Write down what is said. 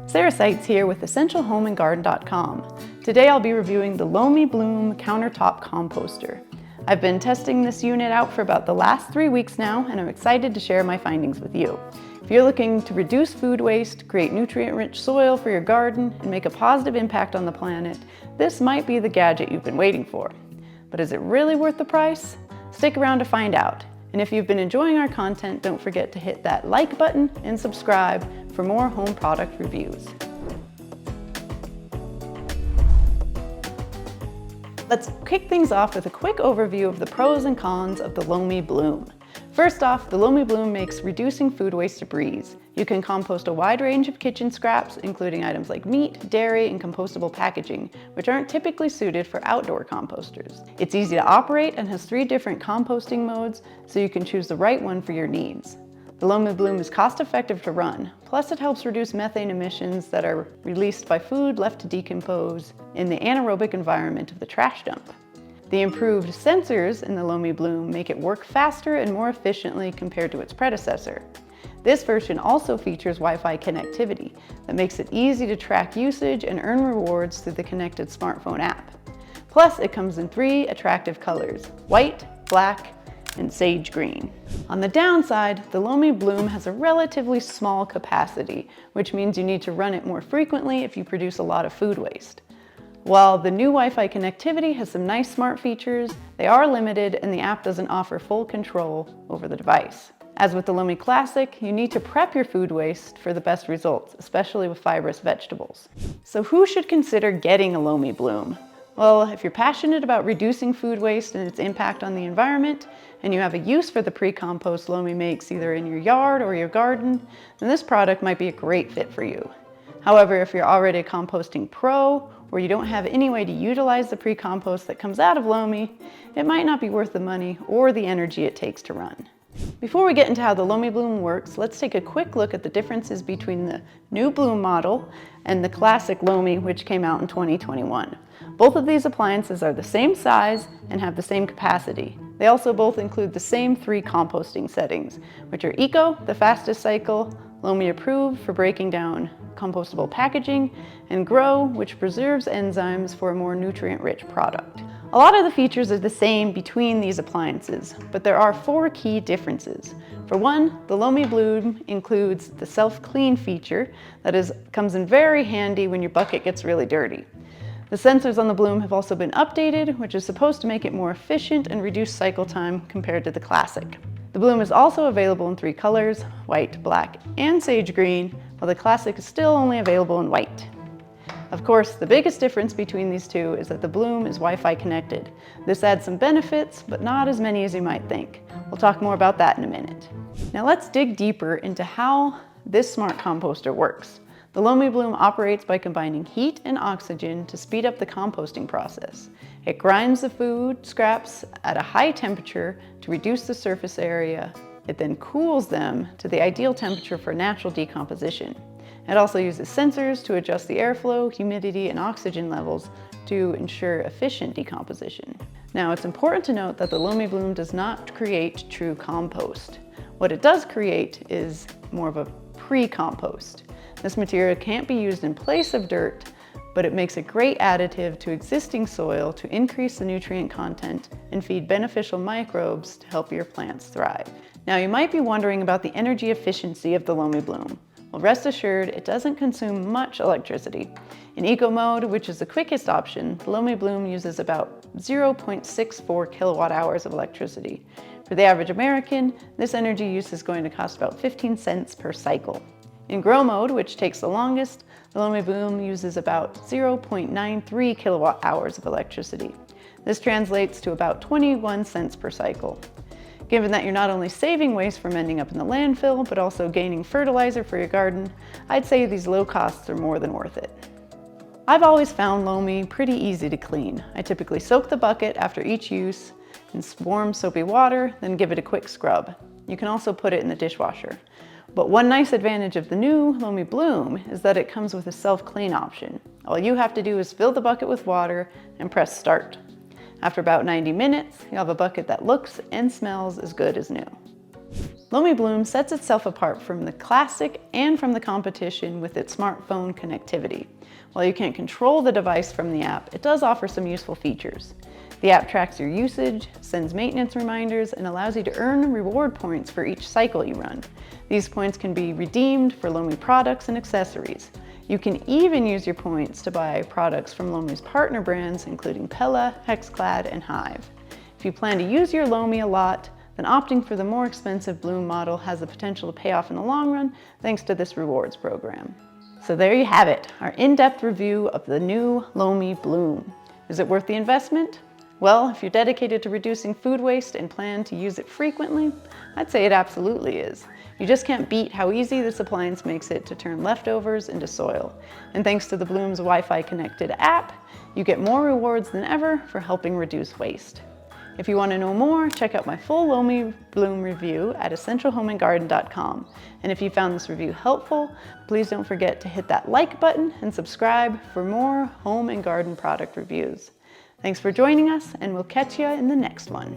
Sara Seitz here with EssentialHomeandGarden.com. Today I'll be reviewing the Lomi Bloom Countertop Composter. I've been testing this unit out for about the last 3 weeks now, and I'm excited to share my findings with you. If you're looking to reduce food waste, create nutrient-rich soil for your garden, and make a positive impact on the planet, this might be the gadget you've been waiting for. But is it really worth the price? Stick around to find out. And if you've been enjoying our content, don't forget to hit that like button and subscribe for more home product reviews. Let's kick things off with a quick overview of the pros and cons of the Lomi Bloom. First off, the Lomi Bloom makes reducing food waste a breeze. You can compost a wide range of kitchen scraps, including items like meat, dairy, and compostable packaging, which aren't typically suited for outdoor composters. It's easy to operate and has 3 different composting modes, so you can choose the right one for your needs. The Lomi Bloom is cost-effective to run, plus it helps reduce methane emissions that are released by food left to decompose in the anaerobic environment of the trash dump. The improved sensors in the Lomi Bloom make it work faster and more efficiently compared to its predecessor. This version also features Wi-Fi connectivity that makes it easy to track usage and earn rewards through the connected smartphone app. Plus, it comes in 3 attractive colors: white, black, and sage green. On the downside, the Lomi Bloom has a relatively small capacity, which means you need to run it more frequently if you produce a lot of food waste. While the new Wi-Fi connectivity has some nice smart features, they are limited and the app doesn't offer full control over the device. As with the Lomi Classic, you need to prep your food waste for the best results, especially with fibrous vegetables. So who should consider getting a Lomi Bloom? Well, if you're passionate about reducing food waste and its impact on the environment, and you have a use for the pre-compost Lomi makes either in your yard or your garden, then this product might be a great fit for you. However, if you're already a composting pro, or you don't have any way to utilize the pre-compost that comes out of Lomi, it might not be worth the money or the energy it takes to run. Before we get into how the Lomi Bloom works, let's take a quick look at the differences between the new Bloom model and the classic Lomi, which came out in 2021. Both of these appliances are the same size and have the same capacity. They also both include the same 3 composting settings, which are Eco, the fastest cycle, Lomi Approved for breaking down compostable packaging, and Grow, which preserves enzymes for a more nutrient-rich product. A lot of the features are the same between these appliances, but there are 4 key differences. For one, the Lomi Bloom includes the self-clean feature that comes in very handy when your bucket gets really dirty. The sensors on the Bloom have also been updated, which is supposed to make it more efficient and reduce cycle time compared to the Classic. The Bloom is also available in 3 colors, white, black, and sage green, while the Classic is still only available in white. Of course, the biggest difference between these 2 is that the Bloom is Wi-Fi connected. This adds some benefits, but not as many as you might think. We'll talk more about that in a minute. Now let's dig deeper into how this smart composter works. The Lomi Bloom operates by combining heat and oxygen to speed up the composting process. It grinds the food scraps at a high temperature to reduce the surface area. It then cools them to the ideal temperature for natural decomposition. It also uses sensors to adjust the airflow, humidity, and oxygen levels to ensure efficient decomposition. Now, it's important to note that the Lomi Bloom does not create true compost. What it does create is more of a pre-compost. This material can't be used in place of dirt, but it makes a great additive to existing soil to increase the nutrient content and feed beneficial microbes to help your plants thrive. Now, you might be wondering about the energy efficiency of the Lomi Bloom. Well, rest assured, it doesn't consume much electricity. In Eco mode, which is the quickest option, the Lomi Bloom uses about 0.64 kilowatt hours of electricity. For the average American, this energy use is going to cost about 15 cents per cycle. In Grow mode, which takes the longest, the Lomi Bloom uses about 0.93 kilowatt hours of electricity. This translates to about 21 cents per cycle. Given that you're not only saving waste from ending up in the landfill, but also gaining fertilizer for your garden, I'd say these low costs are more than worth it. I've always found Lomi pretty easy to clean. I typically soak the bucket after each use in warm soapy water, then give it a quick scrub. You can also put it in the dishwasher. But one nice advantage of the new Lomi Bloom is that it comes with a self-clean option. All you have to do is fill the bucket with water and press start. After about 90 minutes, you'll have a bucket that looks and smells as good as new. Lomi Bloom sets itself apart from the classic and from the competition with its smartphone connectivity. While you can't control the device from the app, it does offer some useful features. The app tracks your usage, sends maintenance reminders, and allows you to earn reward points for each cycle you run. These points can be redeemed for Lomi products and accessories. You can even use your points to buy products from Lomi's partner brands, including Pella, Hexclad, and Hive. If you plan to use your Lomi a lot, then opting for the more expensive Bloom model has the potential to pay off in the long run thanks to this rewards program. So there you have it, our in-depth review of the new Lomi Bloom. Is it worth the investment? Well, if you're dedicated to reducing food waste and plan to use it frequently, I'd say it absolutely is. You just can't beat how easy this appliance makes it to turn leftovers into soil. And thanks to the Bloom's Wi-Fi connected app, you get more rewards than ever for helping reduce waste. If you want to know more, check out my full Lomi Bloom review at essentialhomeandgarden.com. And if you found this review helpful, please don't forget to hit that like button and subscribe for more home and garden product reviews. Thanks for joining us, and we'll catch you in the next one.